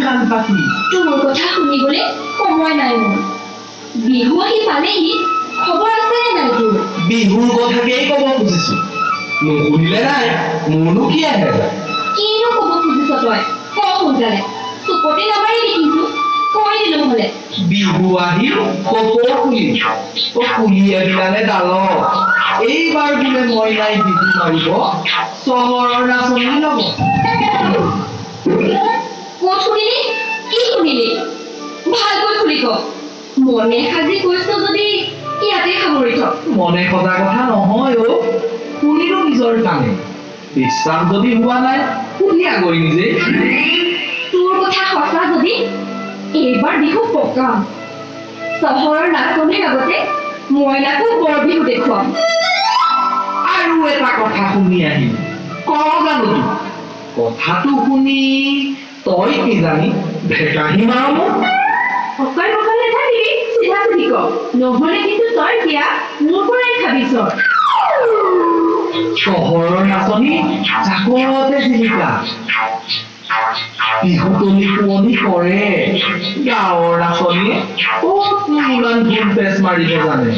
কান পাতি তোৰ কথা শুনিবলৈ সময় নাই মোৰ বিহু আহি পালেহি খবৰ আছে নে নাই তোৰ বিহুৰ কথাকেই ক'ব খুজিছো নুশুনিলে নাই মোৰনো কি আহে কিনো ক'ব খুজিছ তই ক সোনকালে চুপতি নামাৰিবি কিন্তু কৈ দিলো নহ'লে বিহু আহিল কপৌ ফুলি কুলিয়ে বিলালে ডালত এইবাৰ বোলে মইনাই বিহু মাৰিব চহৰৰ নাচনি ল'ব ক'ত শুনিলি কি শুনিলি ভালকৈ খুলি ক মনে সাজি কৈছ যদি ইয়াতে সামৰি থ মনে সজা কথা নহয় অ শুনিলো নিজৰ কাণে বিশ্বাস যদি হোৱা নাই শুনি আগৈ নিজে তোৰ কথা সঁচা যদি এইবাৰ বিহু পকাম চহৰৰ নাচনিৰ আগতে মইনাকো বৰ বিহু দেখুৱাম আৰু এটা কথা শুনি আহিম ক জানো কথাটো শুনি তই কি জানি ভেকাহি মাৰ মোক অকল নাথাকিবি চিধা চিধি ক নহ'লে কিন্তু তই এতিয়া মোৰ পৰাই খাবিছ চহৰৰ নাচনি চাকৰতে জীৱিকা বিহুতলি শুৱনি কৰে গাঁৱৰ নাচনিয়ে ক'তনো ইমান ভুল পেচ মাৰিব জানে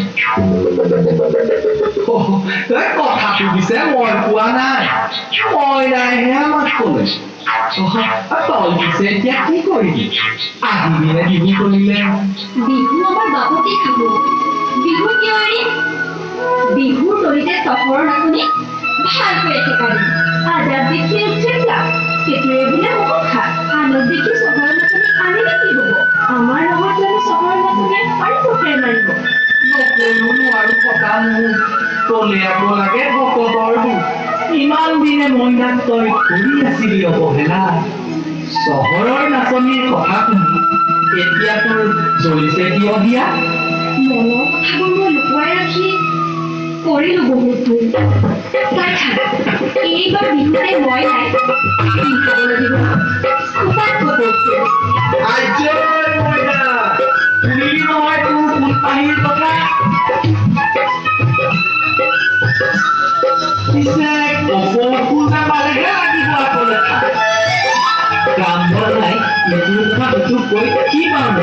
তই কথাটো দিছে মই কোৱা নাই মই নাইহে আমাক ক'লে তই পিছে এতিয়া কি কৰিবি আহিবিনে বিহু কৰিলে বিহু আমাৰ বাপতি খাব বিহু কিয় এৰিম বিহুৰ তলিতে চহৰৰ নাচনি ভালকৈ একেবাৰে আজাদ দেখি উঠিলা সেইটোৱে বোলে বহুত খা আনক দেখি চহৰৰ নাচনি আনিলে কি হ'ব আমাৰ লগত জানো চহৰৰ নাচনিয়ে আৰু পকাই মাৰিব নকৰো আৰু কথা মোৰ তলে আকৌ লাগে ভকতৰ ইমান দিনে মইনাক তই কৰি আছিলি অৱহেলা চহৰৰ নাচনিৰ কথা শুনি এতিয়া তোৰ জ্বলিছে কিয় দিয়া মনৰ কথাবোৰ মই লুকুৱাই ৰাখি কৰিলো বহুত ভুল এইবাৰ বিহুতে মই নাই পিন্ধাব লাগিব নহয় তোৰ ফুলপাহিৰ কথা পিছে কপৌ ফুল নাপালেহে লাগিব আকলে কাম বন নাই ইটোৰ কথা সিটোক কৈ কি পাম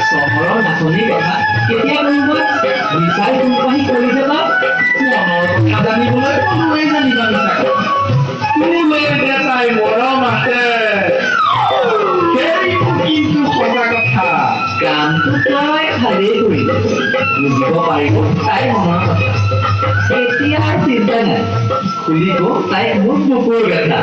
চহৰৰ নাচনিৰ কথা কেতিয়া কৰিব বিচাই ফুলপাহি কৰি যাবা মনৰ কথা জানিবলৈ কোনোৱে জানিবা বিচাৰে তোলৈকে তাই মৰম আছে সেইটো কিন্তু সঁচা কথা কামটো তই ভালেই কৰিলে বুজিব পাৰিব তাই মনৰ কথা এতিয়া চিন্তা নাই খুলিব তাইক মোৰ বুকুৰ গাথা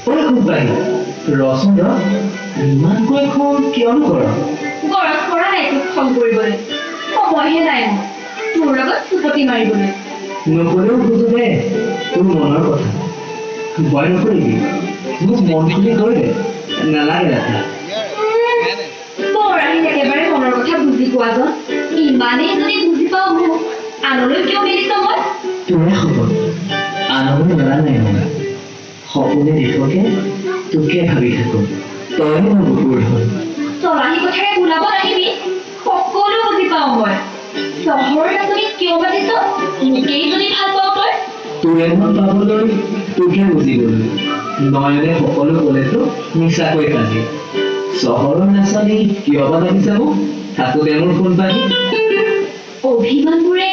ঐ কোনবাই ৰচোন ইমানকৈ খং কিয়নো কৰ গৰজ কৰা নাই তোক খং কৰিবলৈ সময়হে নাই মোৰ তোৰ লগত চুপতি মাৰিবলৈ নকলেও বুজো দে তোৰ মনৰ কথা ভয় নকৰিবি মোক মন খুলি কৈ দে নালাগে ৰাধা বৰ আহি একেবাৰে মনৰ কথা বুজি পোৱা জন ইমানেই যদি বুজি পাওঁ মোক আনলৈ কিয় মেলিছ মই তোৰে সপোন আনলৈ মেলা নাই মই সপোনে দিশকে তোকে ভাবি থাকো তই মোৰ বুকুৰ ধন চলাহী কথাৰে ওলাব নাহিবি সকলো বুজি পাওঁ মই চহৰৰ নাচনী কিয় মাতিছ মোকেই যদি ভাল পাওঁ তই তোৰে মন পাবলৈ তোকে বুজিবলৈ নয়নে সকলো ক'লেতো মিছাকৈ কাজি চহৰৰ নাচনী কিয় বা লাগিছে মোক থাকোতে মোৰ ফোন পালি অভিমানবোৰে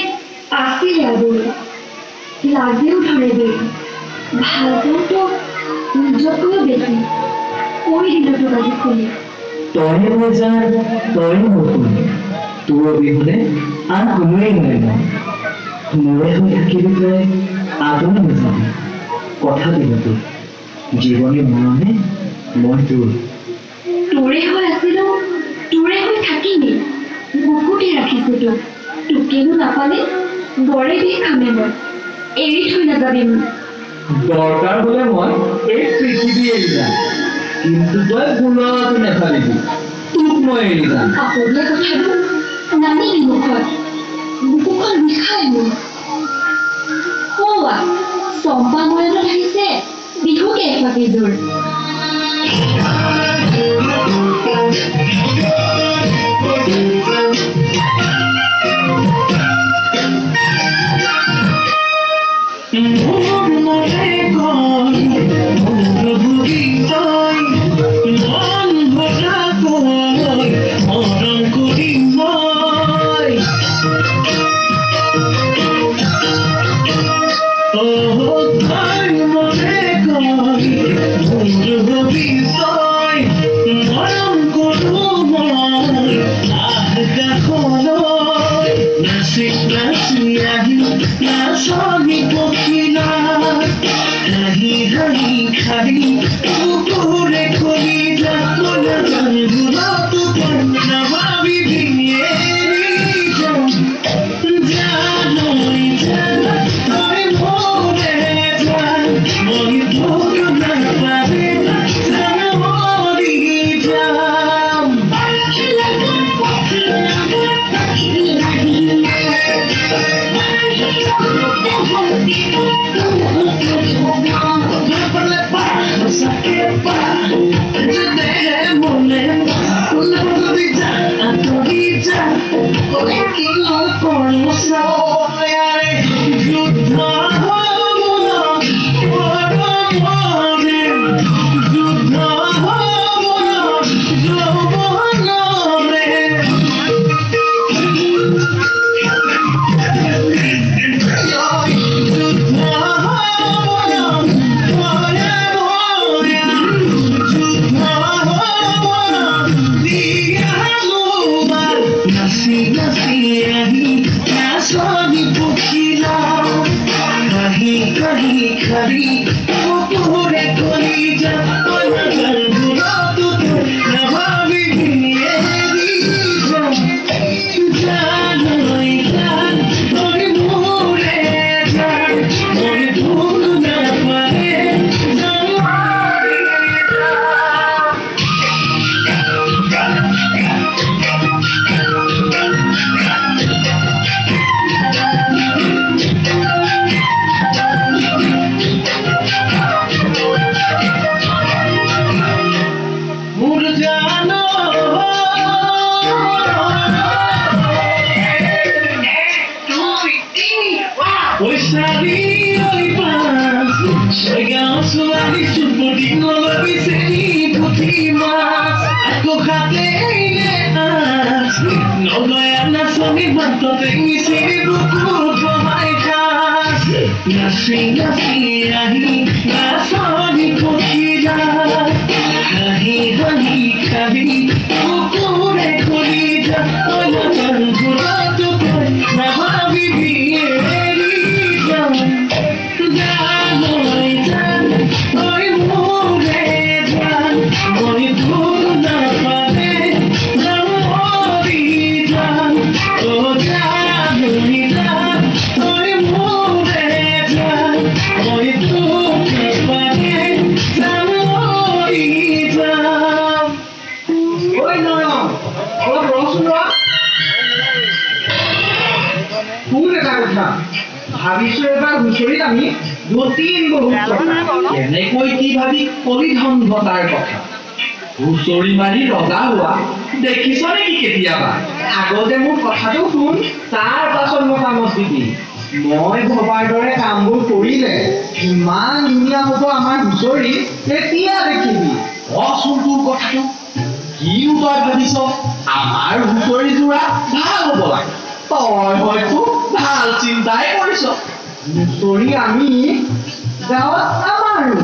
আছিলে আগৰ লাজেও ধৰে দেই ভাল পাওঁতো নিজতকৈও বেছি কৈ দিলো তোক আজি খুলি তই মোৰ যাৰ তই মোৰ কোন তোৰ অবিহনে আন কোনোৱেই নাই মই মোৰে হৈ থাকিবি তই আদৰ নাজানি কথা দিলো তোক জীৱনী মৰণে মই তোৰ তোৰে হৈ আছিলো তোৰে হৈ থাকিমেই বুকুতে ৰাখিছো তোক তোকেনো নাপালে গড়ে বিষ খামে মই এৰি থৈ নাযাবি মোক দৰকাৰ হলে মই এই পৃথিৱী এৰি যাম কিন্তু তই কোনেও নেভাবিবি তোক মই এৰি যাম আপদীয়া কথাবোৰ নামিবি মুখত বুকুখন বিষাই মোৰ কোৱা চম্পা মৰণত আহিছে বিহুকে এফাকি জোৰ কথা ভাবিছো এবাৰ হুঁচৰিত আমি দুদিন বহুত এনেকৈ কি ভাবি কলি ধনঘটাৰ কথা হুঁচৰি মাৰি ৰজা হোৱা দেখিছ নেকি কেতিয়াবা আগতে মোৰ কথাটো শুন তাৰ পাছত মই কামত দিবি মই ভবাৰ দৰে কামবোৰ কৰিলে ইমান ধুনীয়া হ'ব আমাৰ হুঁচৰি তেতিয়া দেখিবি কচোন তোৰ কথাটো কিনো তই ভাবিছ আমাৰ হুঁচৰি যোৰা ভাল হ'ব লাগে তই হয়তো ভাল চিন্তাই কৰিছ হুঁচৰি আমি গাঁৱত আমাৰো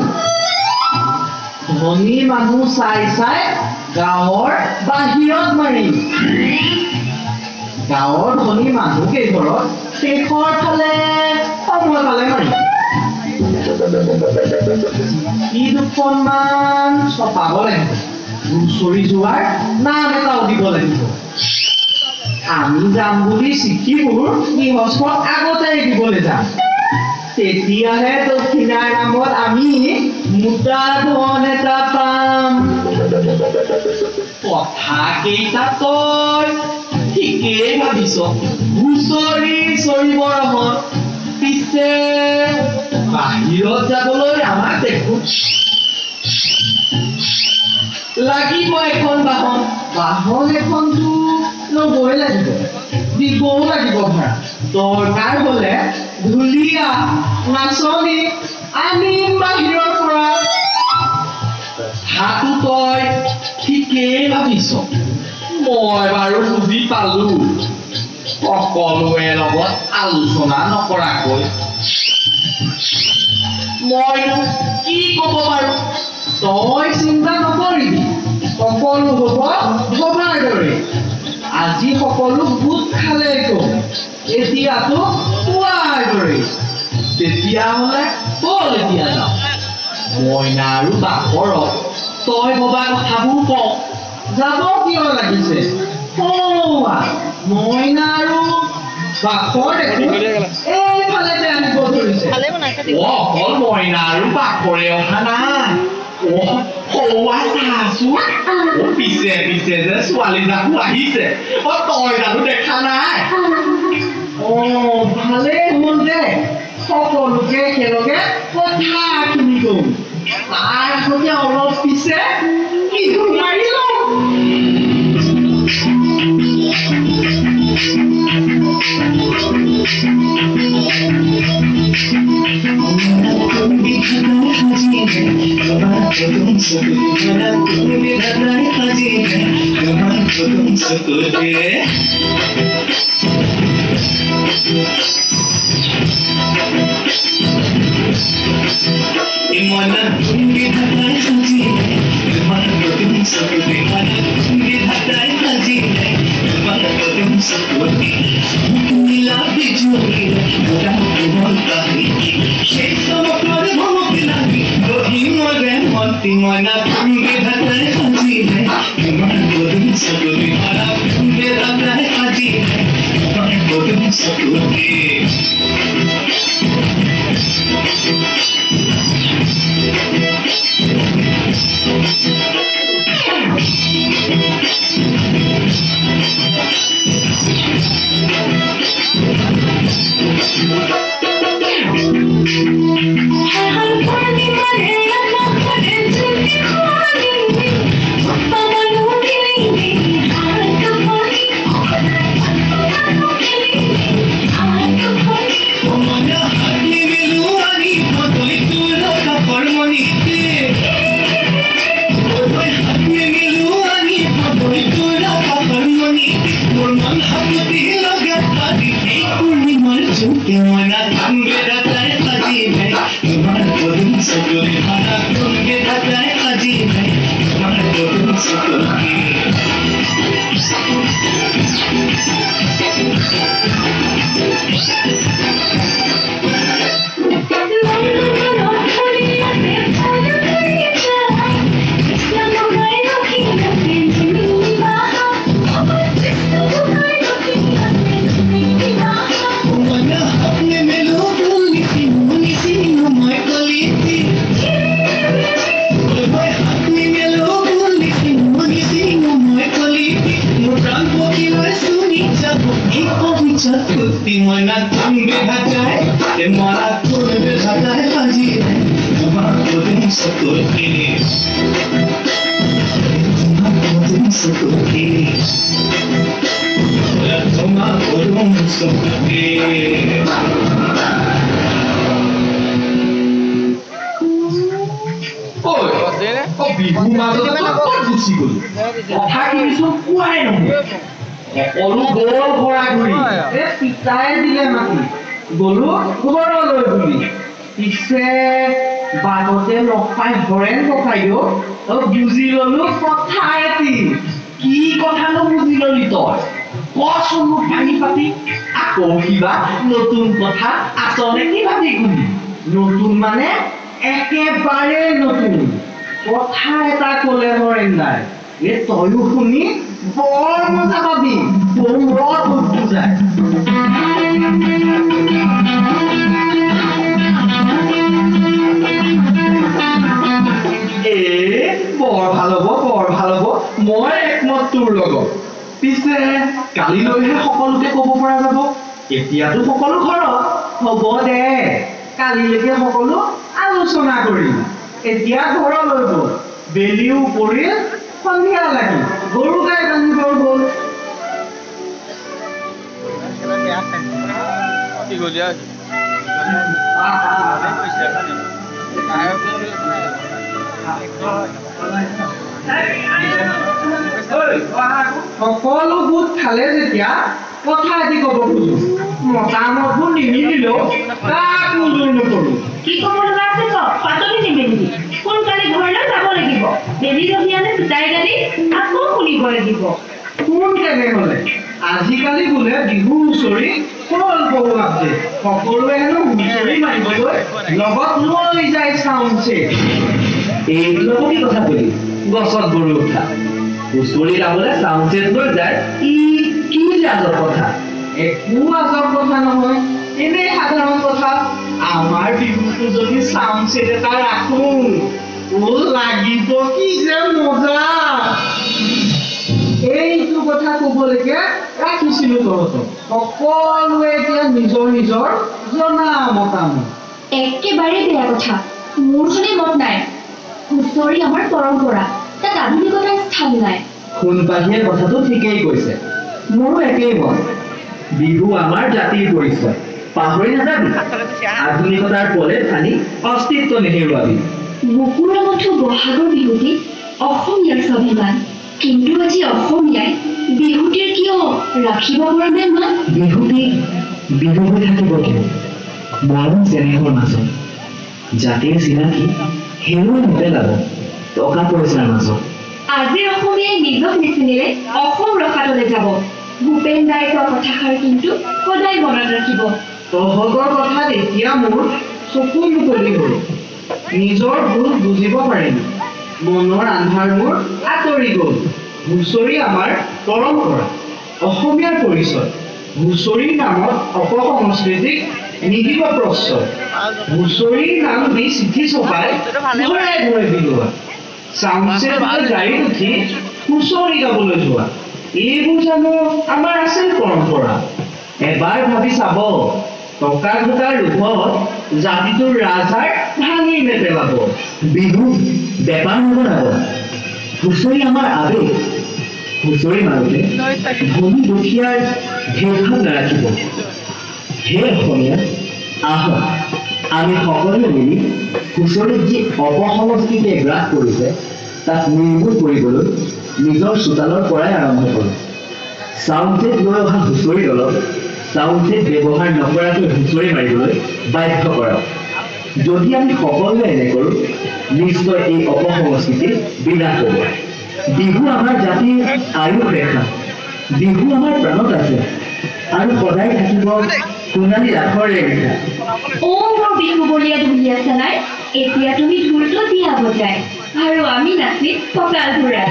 ধনী মানুহ চাই চাই গাঁৱৰ বাহিৰত মাৰিম গাঁৱৰ ধনী মানুহ কেইঘৰত শেষৰ ফালে সময় পালে মাৰিম ই দুখনমান ছপাব লাগিব হুঁচৰি যোৱাৰ নাম এটাও দিব লাগিব আমি যাম বুলি চিঠিবোৰ গৃহস্থক আগতে দিবলৈ যাম তেতিয়াহে দক্ষিণাৰ নামত আমি মুটা ধন এটা পাম কথা কেইটা তই ঠিকেই ভাবিছ হুঁচৰি চৰিবৰ সময়ত পিছে বাহিৰত যাবলৈ আমাক দেখো লাগিব এখন বাহন বাহন এখনটো ল'বই লাগিব দিবও লাগিব ভাড়া দৰকাৰ হলে ঢুলীয়া নাচনী আনিম বাহিৰৰ পৰা কথাটো তই ঠিকেই ভাবিছ মই বাৰু বুজি পালো সকলোৰে লগত আলোচনা নকৰাকৈ মইনো কি ক'ব পাৰো তই চিন্তা নকৰিবি সকলো হ'ব ভবাৰ দৰে আজি সকলো গোট খালেতো এতিয়াতো পোৱাৰ দৰে তেতিয়াহ'লে বল এতিয়া যাওঁ মইনা আৰু বাপৰক তই ভবা কথাবোৰ কওঁ যাব কিয় লাগিছে মইনা আৰু বাপৰ দেখোন এইফালে যে আনিব ধৰিছে অকল মইনা আৰু বাপৰে অহা নাই সৌৱা চাচোন পিছে পিছে যে ছোৱালী জাকো আহিছে তই জানো দেখা নাই ভালেই হ'ল দে সকলোকে একেলগে কথাখিনি কওঁ তাৰ আগতে অলপ পিছে বিহু মাৰি লওঁ मारा कोण बेजाता है बाजी तुम्हारा दिन सतोके तुम्हारा दिन सतोके तुम्हारा दिन सतोके বিহু মাজতে গুচি গলো কথা কিছু কোৱাই নহয় সকলো গল ঘৰা ঘূৰি পিতাই দিলে মাতি গলো ঘৰলৈ বুলি পিছে বাটতে লগ পাই হৰেণ ককাইদেউ বুজি ললো কথা এটি কি কথানো বুজি ললি তই কচোন মোক ভাঙি পাতি আকৌ কিবা নতুন কথা আচলে কি ভাবি গুলি নতুন মানে একেবাৰে নতুন কথা এটা কলে হৰেন্দাই তয়ো শুনি বৰ মজা পাবি বৰ বুজায় বৰ ভাল হ'ব মই একমত তোৰ লগত পিছে কালিলৈহে সকলোকে ক'ব পৰা যাব এতিয়াতো সকলো ঘৰত হ'ব দে কালিলৈকে সকলো আলোচনা কৰিম এতিয়া ঘৰলৈ গ'ল বেলিও পৰিল সন্ধিয়া লাগিল গৰু গাই বান্ধিব গ'ল সকলো গোট খালে যেতিয়া কথা এটি ক'ব খোজো মতামতবোৰ নিমিলিলেও কাক নজৰ নকৰো কি ক'ব লগা আছে ক পাতলি নিমিলিবি সোনকালে ঘৰলৈ যাব লাগিব বেলি ৰহিয়ালে পিতাই গালি আকৌ শুনিব লাগিব কোন তেনেহ'লে আজিকালি বোলে বিহু হুঁচৰি হ'ল বহু আছে সকলোৱে হেনো হুঁচৰি মাৰিবলৈ লগত লৈ যায় চাউন্ডছে এইবিলাকো কি কথা কলি গছত গৰু উঠা হুঁচৰি গাবলৈ চাউন্ডছেট লৈ যায় কি আজব কথা একো আজব কথা নহয় এনেই সাধাৰণ কথা আমাৰ বিহুটো যদি চাউন্ডছেট এটা ৰাখো লাগিব কি যে মজা এইটো কথা ক'বলৈকে ৰাখিছিলো তহঁতক সকলোৱে এতিয়া নিজৰ নিজৰ জনা মতামত একেবাৰে বেয়া কথা মোৰ শুনি মত নাই হুঁচৰি আমাৰ পৰম্পৰা তাত আধুনিকতাৰ স্থান নাই সোণপাহিয়ে কথাটো ঠিকেই কৈছে মোৰো একেই মত বিহু আমাৰ জাতিৰ পৰিচয় পাহৰি নাযাবি আধুনিকতাৰ পলে খানি অস্তিত্ব নেহেৰুৱাবি বুকুৰ মঠু বহাগৰ বিহুটি অসমীয়াৰ স্বাভিমান কিন্তু আজি অসমীয়াই বিহুটিৰ কিয় ৰাখিব পৰা নাই মা বিহুটি বিহু হৈ থাকিব কিয় মৰম চেনেহৰ মাজত জাতিৰ চিনাকি হেৰুৱাই নেপেলাব টকা পইচাৰ মাজত আজি অসমীয়াই নিজক নিচিনিলে অসম ৰখাতলৈ যাব ভূপেন দাই কোৱা কথাষাৰ কিন্তু সদায় মনত ৰাখিব তহঁতৰ কথাত এতিয়া মোৰ চকু মুকলি হ'ল নিজৰ ভুল বুজিব পাৰিম মনৰ আন্ধাৰ মোৰ আঁতৰি গ'ল হুঁচৰি আমাৰ পৰম্পৰা অসমীয়াৰ পৰিচয় হুঁচৰিৰ নামত অপসংস্কৃতিক নিদিব প্ৰশ্ৰয় হুঁচৰিৰ নাম দি চিঠি ছপাই ঘৰে ঘৰে বিলোৱা চাউন্ডছেট গাড়ীত উঠি হুঁচৰি গাবলৈ যোৱা এইবোৰ জানো আমাৰ আছিল পৰম্পৰা এবাৰ ভাবি চাব টকা ঘটাৰ লোভত জাতিটোৰ ৰাজহাড় ভাঙি নেপেলাব বিহু বেপাৰ নবনাব হুঁচৰি আমাৰ আবেগ হুঁচৰি মাৰোতে ধনী দুখীয়াৰ ভেদভাৱ নাৰাখিব হে অসমীয়া আহক আমি সকলোৱে মিলি হুঁচৰিত যি অপসংস্কৃতিয়ে গ্ৰাস কৰিছে তাক নিৰ্মূল কৰিবলৈ নিজৰ চোতালৰ পৰাই আৰম্ভ কৰোঁ চাউন্ডছেট লৈ অহা হুঁচৰি দলক চাউন্ডছেট ব্যৱহাৰ নকৰাকৈ হুঁচৰি মাৰিবলৈ বাধ্য কৰাওক যদি আমি সকলোৱে এনে কৰোঁ নিশ্চয় এই অপসংস্কৃতি বিনাশ হ'ব বিহু আমাৰ জাতিৰ আয়ুস ৰেখা বিহু আমাৰ প্ৰাণত আছে আৰু সদায় থাকিব সোণালী ৰাসৰ ৰেখা মোৰ বিহু বলীয়া ধুনীয়া চেলাই এতিয়া তুমি ঢোলটো দিয়া বজাই আৰু আমি নাচি কঁকাল ঘূৰাই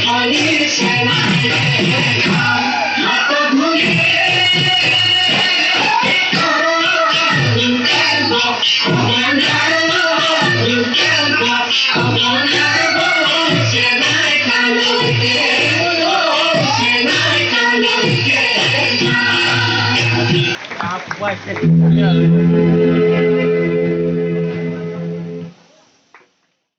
Honey, আছে